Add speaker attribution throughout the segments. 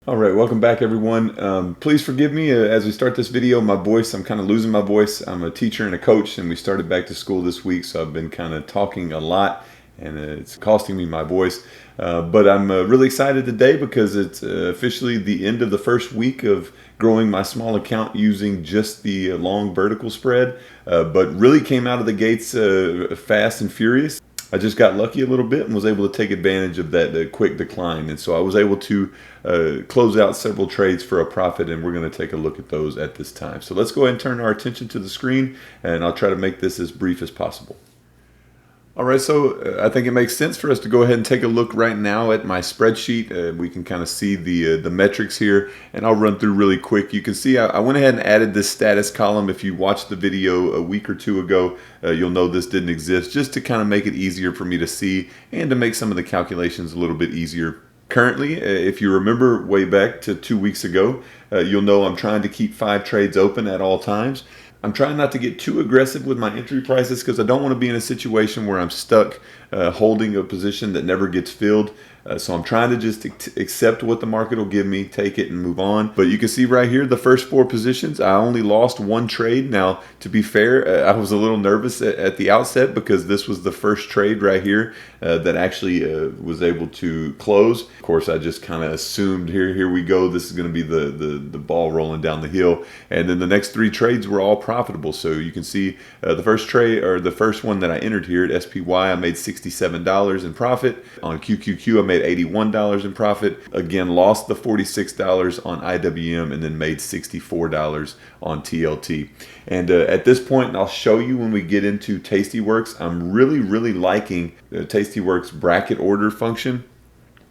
Speaker 1: All right, welcome back everyone. Please forgive me as we start this video. My voice, I'm kind of losing my voice. I'm a teacher and a coach, and we started back to school this week, so I've been kind of talking a lot, and it's costing me my voice. But I'm really excited today because it's officially the end of the first week of growing my small account using just the long vertical spread, but really came out of the gates fast and furious. I just got lucky a little bit and was able to take advantage of that quick decline. And so I was able to close out several trades for a profit, and we're going to take a look at those at this time. So let's go ahead and turn our attention to the screen, and I'll try to make this as brief as possible. All right, so I think it makes sense for us to go ahead and take a look right now at my spreadsheet. We can kind of see the metrics here, and I'll run through really quick. You can see I went ahead and added this status column. If you watched the video a week or two ago, you'll know this didn't exist, just to kind of make it easier for me to see and to make some of the calculations a little bit easier. Currently, if you remember way back to 2 weeks ago, you'll know I'm trying to keep 5 trades open at all times. I'm trying not to get too aggressive with my entry prices because I don't want to be in a situation where I'm stuck holding a position that never gets filled. So I'm trying to just accept what the market will give me, take it and move on. But you can see right here, the first 4 positions, I only lost 1 trade. Now, to be fair, I was a little nervous at the outset because this was the first trade right here that actually was able to close. Of course, I just kind of assumed here we go. This is going to be the ball rolling down the hill. And then the next 3 trades were all profitable. So you can see the first trade, or the first one that I entered here at SPY, I made $67 in profit. On QQQ, I made $81 in profit. Again, lost the $46 on IWM and then made $64 on TLT. And at this point, and I'll show you when we get into Tastyworks, I'm really liking Tastyworks bracket order function.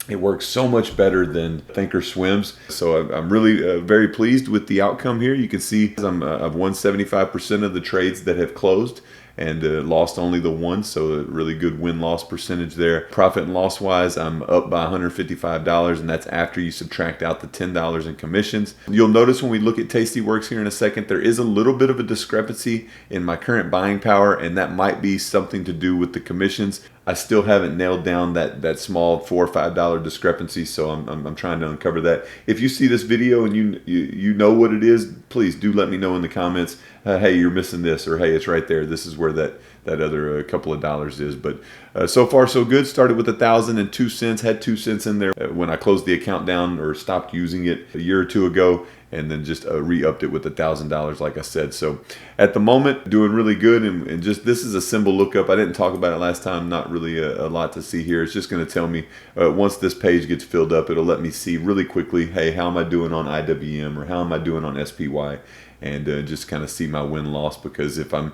Speaker 1: It works so much better than Thinkorswim's. So I'm really very pleased with the outcome here. You can see I've won 75% of the trades that have closed and lost only the 1, so a really good win-loss percentage there. Profit and loss wise, I'm up by $155, and that's after you subtract out the $10 in commissions. You'll notice when we look at Tastyworks here in a second, there is a little bit of a discrepancy in my current buying power, and that might be something to do with the commissions. I still haven't nailed down that small $4 or $5 discrepancy, so I'm trying to uncover that. If you see this video and you know what it is, please do let me know in the comments. Hey, you're missing this, or hey, it's right there. This is where that other couple of dollars is. But so far so good. Started with 1,002 cents, had 2 cents in there when I closed the account down or stopped using it a year or 2 ago, and then just re-upped it with $1,000 like I said. So at the moment, doing really good, and just this is a symbol lookup. I didn't talk about it last time, not really a lot to see here. It's just going to tell me once this page gets filled up, it'll let me see really quickly, hey, how am I doing on IWM, or how am I doing on SPY? And just kind of see my win-loss, because if I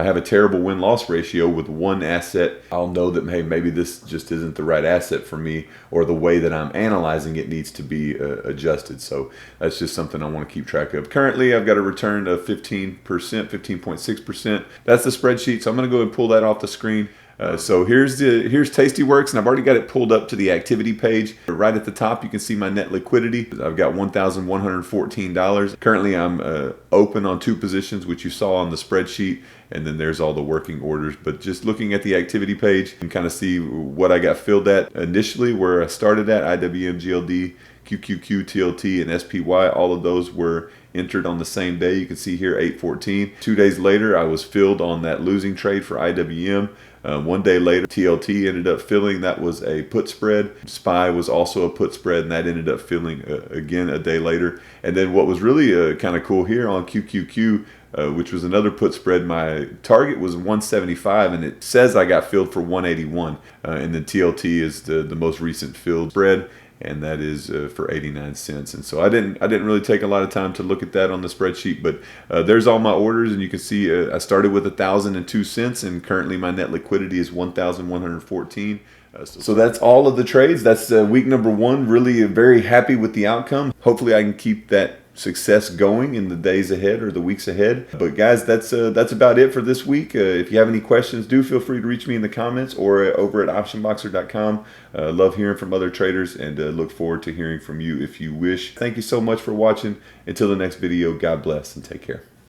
Speaker 1: have a terrible win-loss ratio with one asset, I'll know that, hey, maybe this just isn't the right asset for me, or the way that I'm analyzing it needs to be adjusted. So that's just something I want to keep track of. Currently, I've got a return of 15%, 15.6%. That's the spreadsheet, so I'm going to go and pull that off the screen. So here's Tastyworks, and I've already got it pulled up to the activity page. Right at the top, you can see my net liquidity. I've got $1,114. Currently, I'm open on 2 positions, which you saw on the spreadsheet, and then there's all the working orders. But just looking at the activity page, you can kind of see what I got filled at initially, where I started at IWM, GLD, QQQ, TLT, and SPY. All of those were entered on the same day. You can see here 8/14. 2 days later, I was filled on that losing trade for IWM. 1 day later, TLT ended up filling. That was a put spread. SPY was also a put spread, and that ended up filling again a day later. And then what was really kind of cool here on QQQ, which was another put spread, my target was 175, and it says I got filled for 181. And then TLT is the most recent filled spread, and that is for 89 cents. And so I didn't really take a lot of time to look at that on the spreadsheet, but there's all my orders, and you can see I started with 1,002 cents, and currently my net liquidity is 1,114. So that's all of the trades. That's week number 1. Really very happy with the outcome. Hopefully I can keep that success going in the days ahead or the weeks ahead. But guys, that's about it for this week. If you have any questions, do feel free to reach me in the comments or over at optionboxer.com. Love hearing from other traders, and look forward to hearing from you if you wish. Thank you so much for watching. Until the next video, God bless and take care.